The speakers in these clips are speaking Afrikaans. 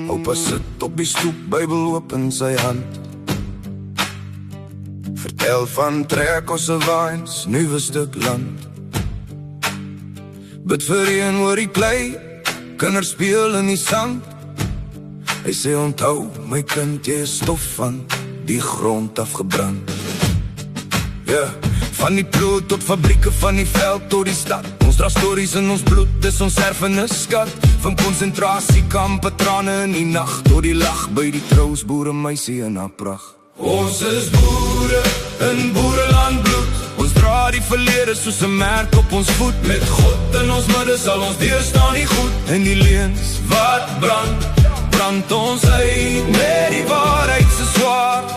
Oupa sit op die stoep, Bybel oop in sy hand. Vertel van trek ons se waans, nuwe stuk land. Bid vir reën oor die klei, kinders speel in die sand. Hy sê onthou, my kind, jy is stof van die grond afgebrand. Ja, van die ploot tot fabrieke, van die veld tot die stad. Ons dra stories in ons bloed, dis ons erfenis skat. Van konsentrasiekampe, trane in die nacht, tot die lag by die trous, boeremeisie in haar pracht. Ons is boere in boereland bloed. Ons dra die verlede soos 'n merk op ons voet. Met God in ons midde sal ons deurstaan nie goed. En die leuns wat brand, brand ons uit met die waarheid se swaard.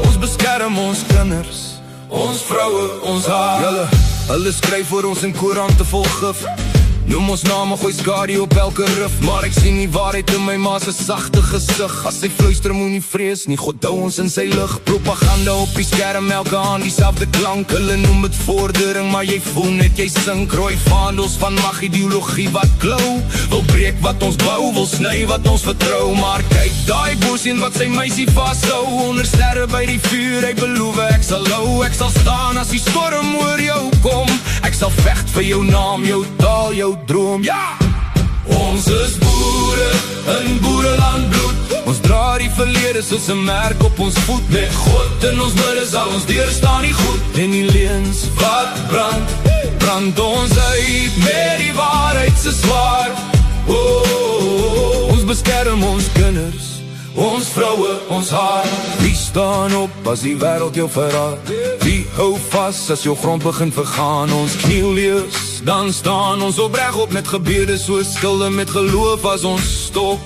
Ons beskerm ons kinders, ons vroue, ons haar. Hulle skryf vir ons in koerante vol gif. Noem ons name, gooi skadu op elke rif. Maar ek sien nie waarheid in my ma se sagte gesig. As sy fluister, moenie vrees nie, God hou ons in sy lig. Propaganda op die skerm, elke aan dieselfde klank. Hulle noem het vordering, maar jy voel net jy sink. Rooi vaandels van mag, ideologie wat klou. Wil breek wat ons bou, wil sny wat ons vertrou. Maar kyk, daai boosien wat sy meisie vashou. Onder sterre by die vuur, hy beloof ek sal hou. Ek sal staan as die storm oor jou kom. Ek sal vecht vir jou naam, jou taal, jou droom, ja! Ons is boere in boereland bloed. Ons dra die verlede soos 'n merk op ons voet. Met God in ons midde sal ons deurstaan nie goed. En die leuns wat brand, brand ons uit met die waarheid se swaard. Ons beskerm ons kinders, ons vroue, ons haar. Wie staan op as die wêreld jou verraad? Wie hou vas as jou grond begin vergaan? Ons kniel lees, dan staan ons opreg op met gebede, so skilde met geloof as ons stop.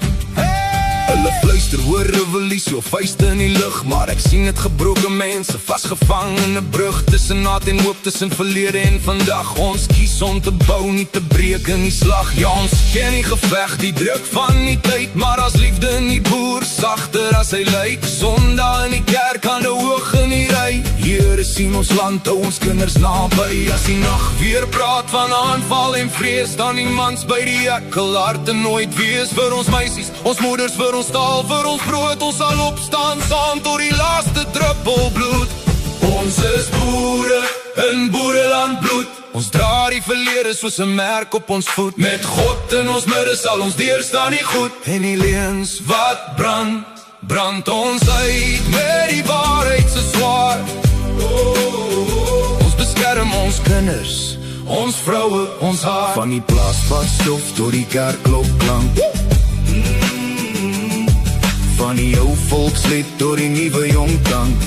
Hulle fluister, hoor revolusie of vuiste in die lug. Maar ek sien het gebroke mense, vasgevang in 'n brug. Tussen naad en hoop, tussen verlede en vandag. Ons kies om te bou, nie te breek in die slag. Ja, ons ken die geveg, die druk van die tyd. Maar as liefde in die boer, sagter as hy lyk. Sondag in die kerk, hande hoog in die ry. Here sien ons land, hou ons kinders naby. As die nacht weer praat van aanval en vrees, dan die mans by die ekkel harte nooit wees. Vir ons meisies, ons moeders, vir ons taal, vir ons brood. Ons sal opstaan saam tot die laaste druppel bloed. Ons is boere in boereland bloed. Ons dra die verlede soos 'n merk op ons voet. Met God in ons midde sal ons deurstaan nie goed. En die leuns wat brand, brand ons uit met die waarheid se swaard. Ons beskerm ons kinders, ons vroue, ons haar. Van die plaasbad stof tot die kerkklok klank. Van die ou volkslied tot die nuwe jong tank.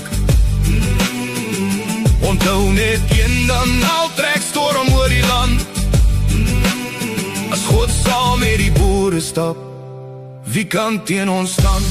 Onthou net een, dan al trek storm oor die land. As God saam met die boere stap, wie kan teen ons staan?